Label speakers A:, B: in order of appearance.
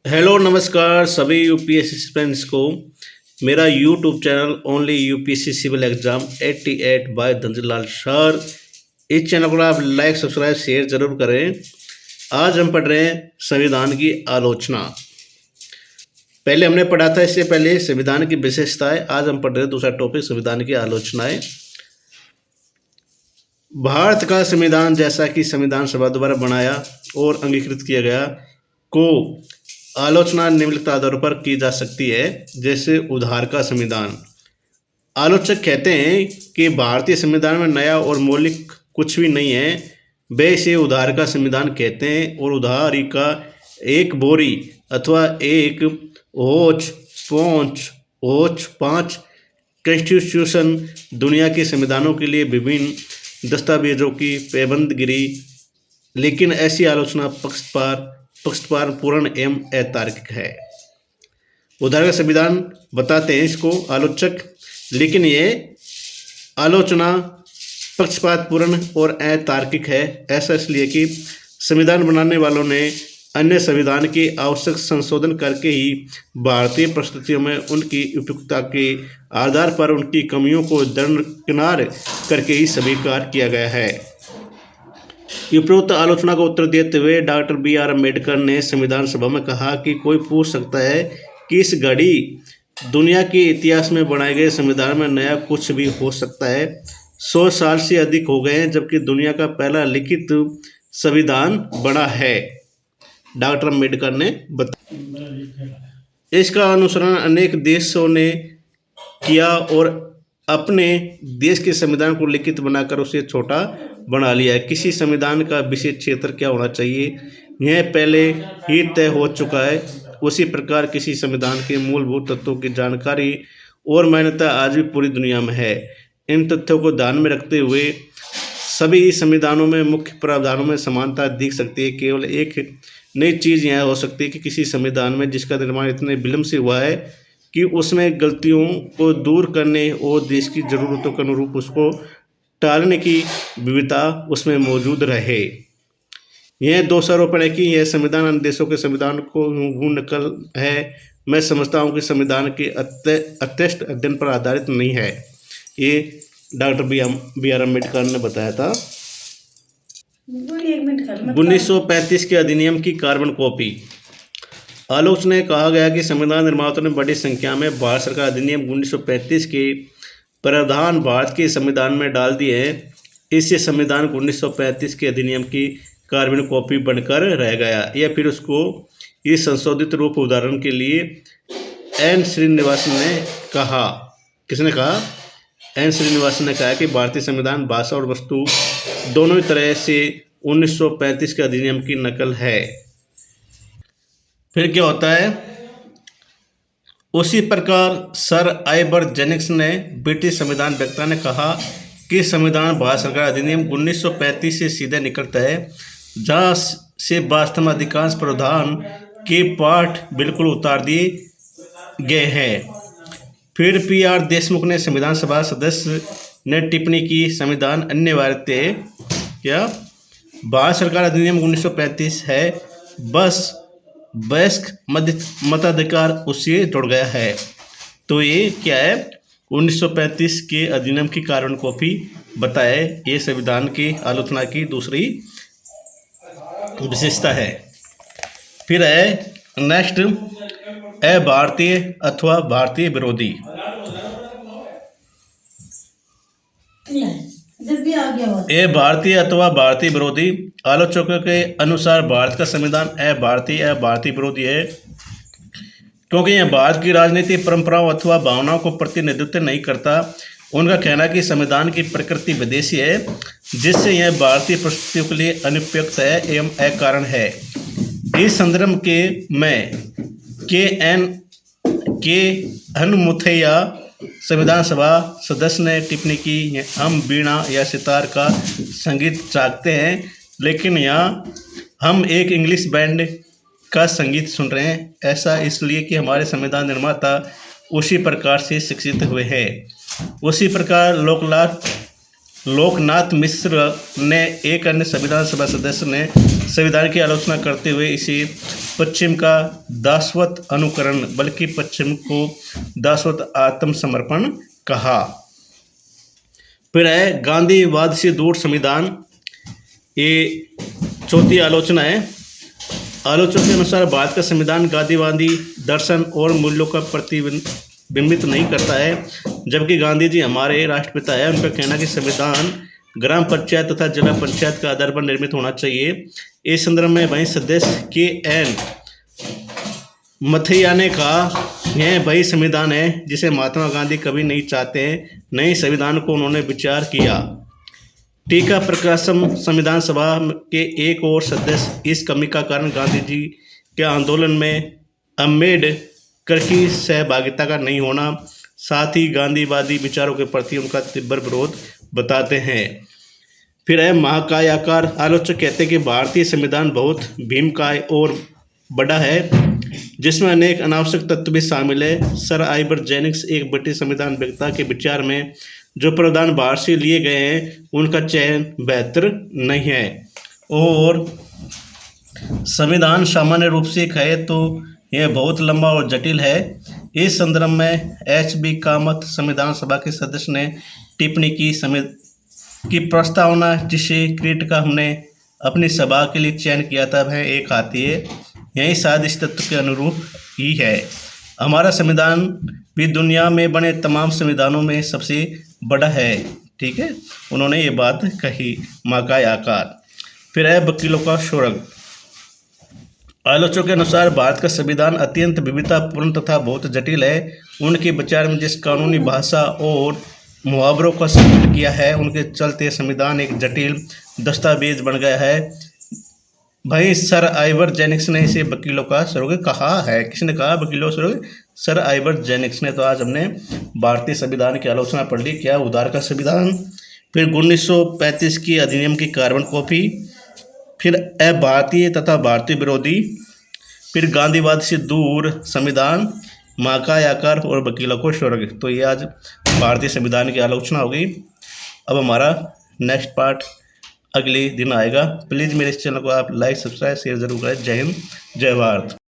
A: Hello नमस्कार सभी UPSC students को। मेरा YouTube channel only UPSC civil exam 88 by Dhanjilal sir, इस चैनल को आप लाइक सब्सक्राइब शेयर जरूर करें। आज हम पढ़ रहे हैं संविधान की आलोचना। पहले हमने पढ़ा था इससे पहले संविधान की विशेषताएं। आज हम पढ़ रहे हैं दूसरा टॉपिक संविधान की आलोचनाएं। भारत का संविधान जैसा कि संविधान सभा द्वारा बनाया और अंगीकृत किया गया को आलोचना निम्नलिखित आधारों पर की जा सकती है। जैसे उधार का संविधान। आलोचक कहते हैं कि भारतीय संविधान में नया और मौलिक कुछ भी नहीं है, वे इसे उधार का संविधान कहते हैं और उधारी का एक बोरी अथवा एक होच पाँच कॉन्स्टिट्यूशन दुनिया के संविधानों के लिए विभिन्न दस्तावेजों की पाबंदगिरी। लेकिन ऐसी आलोचना पक्षपात पूर्ण एवं अतार्किक है। उधार का संविधान बताते हैं इसको आलोचक, लेकिन ये आलोचना पक्षपात पूर्ण और अतार्किक है। ऐसा इसलिए कि संविधान बनाने वालों ने अन्य संविधान के आवश्यक संशोधन करके ही भारतीय परिस्थितियों में उनकी उपयुक्तता के आधार पर उनकी कमियों को दरकिनार करके ही स्वीकार किया गया है। उपरोक्त आलोचना का उत्तर देते हुए डॉक्टर B.R. अम्बेडकर ने संविधान सभा में कहा कि कोई पूछ सकता है कि इस घड़ी दुनिया के इतिहास में बनाए गए संविधान में नया कुछ भी हो सकता है। 100 साल से अधिक हो गए हैं जबकि दुनिया का पहला लिखित संविधान बना है, डॉक्टर अम्बेडकर ने बताया। इसका अनुसरण अनेक देशों ने किया और अपने देश के संविधान को लिखित बनाकर उसे छोटा बना लिया है। किसी संविधान का विशेष क्षेत्र क्या होना चाहिए यह पहले ही तय हो चुका है। उसी प्रकार किसी संविधान के मूलभूत तत्वों की जानकारी और मान्यता आज भी पूरी दुनिया में है। इन तथ्यों को ध्यान में रखते हुए सभी संविधानों में मुख्य प्रावधानों में समानता दिख सकती है। केवल एक नई चीज़ यह हो सकती है कि किसी संविधान में जिसका निर्माण इतने विलंब से हुआ है कि उसमें गलतियों को दूर करने और देश की ज़रूरतों के अनुरूप उसको टालने की विविधता उसमें मौजूद रहे। यह दोषारोपण है कि यह संविधान अन्य देशों के संविधान को नकल है। मैं समझता हूँ कि संविधान के अत्यष्ट अध्ययन पर आधारित नहीं है। ये डॉक्टर B.R. अम्बेडकर ने बताया था। 1935 के अधिनियम की कार्बन कॉपी। आलोचना में कहा गया कि संविधान निर्माताओं ने बड़ी संख्या में भारत सरकार अधिनियम 1935 के प्रावधान भारत के संविधान में डाल दिए हैं। इससे संविधान को 1935 के अधिनियम की कार्बन कॉपी बनकर रह गया या फिर उसको इस संशोधित रूप। उदाहरण के लिए एन श्रीनिवासन ने कहा, किसने कहा? एन श्रीनिवासन ने कहा कि भारतीय संविधान भाषा और वस्तु दोनों ही तरह से 1935 के अधिनियम की नकल है। फिर क्या होता है? उसी प्रकार सर आइबर जेनिक्स ने ब्रिटिश संविधान वक्ता ने कहा कि संविधान भारत सरकार अधिनियम 1935 से सीधे निकलता है, जहाँ से वास्तव में अधिकांश प्रावधान के पाठ बिल्कुल उतार दिए गए हैं। फिर P.R. देशमुख ने संविधान सभा सदस्य ने टिप्पणी की, संविधान अनिवार्यता क्या भारत सरकार अधिनियम 1935 है, बस वयस्क मताधिकार उससे जुड़ गया है। तो ये क्या है? 1935 के अधिनियम की कार्बन कॉपी बताए। ये संविधान की आलोचना की दूसरी विशेषता है। फिर है नेक्स्ट, भारतीय अथवा भारतीय विरोधी। भारतीय अथवा भारतीय विरोधी। आलोचकों के अनुसार भारत का संविधान भारतीय विरोधी है क्योंकि यह भारत की राजनीतिक परंपराओं अथवा भावनाओं को प्रतिनिधित्व नहीं करता। उनका कहना है कि संविधान की प्रकृति विदेशी है, जिससे यह भारतीय परिस्थितियों के लिए अनुपयुक्त है एवं अकारण है। इस संदर्भ में के हनुमुथैया संविधान सभा सदस्य ने टिप्पणी की, हम वीणा या सितार का संगीत चाहते हैं, लेकिन यहाँ हम एक इंग्लिश बैंड का संगीत सुन रहे हैं। ऐसा इसलिए कि हमारे संविधान निर्माता उसी प्रकार से शिक्षित हुए हैं। उसी प्रकार लोकनाथ मिश्र ने एक अन्य संविधान सभा सदस्य ने संविधान की आलोचना करते हुए इसे पश्चिम का दासवत अनुकरण बल्कि पश्चिम को दासवत आत्मसमर्पण कहा। फिर है गांधीवाद से दूर संविधान, ये चौथी आलोचना है। आलोचकों के अनुसार भारत का संविधान गांधीवादी दर्शन और मूल्यों का प्रतिबिंबित नहीं करता है, जबकि गांधी जी हमारे राष्ट्रपिता है। उनका कहना है कि संविधान ग्राम पंचायत तथा जिला पंचायत के आधार पर निर्मित होना चाहिए। इस संदर्भ में वही सदस्य KN मथैया ने कहा, यह वही संविधान है जिसे महात्मा गांधी कभी नहीं चाहते हैं। नए संविधान को उन्होंने विचार किया। टीका प्रकाशम संविधान सभा के एक और सदस्य इस कमी का कारण गांधी जी के आंदोलन में अम्बेडकर की सहभागिता का नहीं होना, साथ ही गांधीवादी विचारों के प्रति उनका तीव्र विरोध बताते हैं। फिर है महाकाय आकार। आलोचक कहते हैं कि भारतीय संविधान बहुत भीमकाय और बड़ा है, जिसमें अनेक अनावश्यक तत्व भी शामिल है। सर आइवर जेनिंग्स एक ब्रिटिश संविधान वक्ता के विचार में जो प्रावधान बाहर से लिए गए हैं उनका चयन बेहतर नहीं है और संविधान सामान्य रूप से कहे तो यह बहुत लंबा और जटिल है। इस संदर्भ में HB कामत संविधान सभा के सदस्य ने टिप्पणी की प्रस्तावना जिसे क्रीट का हमने अपनी सभा के लिए चयन किया था वह एक आती है, यही शायद इस तत्व के अनुरूप ही है। हमारा संविधान भी दुनिया में बने तमाम संविधानों में सबसे बड़ा है। ठीक है, उन्होंने ये बात कही। महाकाय आकार। फिर है वकीलों का शोरग। आलोचकों के अनुसार भारत का संविधान अत्यंत विविधतापूर्ण तथा बहुत जटिल है। उनके विचार में जिस कानूनी भाषा और मुहावरों का संकलन किया है उनके चलते संविधान एक जटिल दस्तावेज बन गया है। भाई सर आइवर जेनिंग्स ने इसे वकीलों का स्वर्ग कहा है। किसने कहा वकीलों का स्वर्ग? सर आइवर जेनिंग्स ने। तो आज हमने भारतीय संविधान की आलोचना पढ़ ली। क्या उदार का संविधान, फिर 1935 की अधिनियम की कार्बन कॉपी, फिर अभारतीय तथा भारतीय विरोधी, फिर गांधीवाद से दूर संविधान, महाकाय आकार और वकीलों को स्वर्ग। तो ये आज भारतीय संविधान की आलोचना होगी। अब हमारा नेक्स्ट पार्ट अगले दिन आएगा। प्लीज़ मेरे इस चैनल को आप लाइक सब्सक्राइब शेयर जरूर करें। जय हिंद, जय भारत।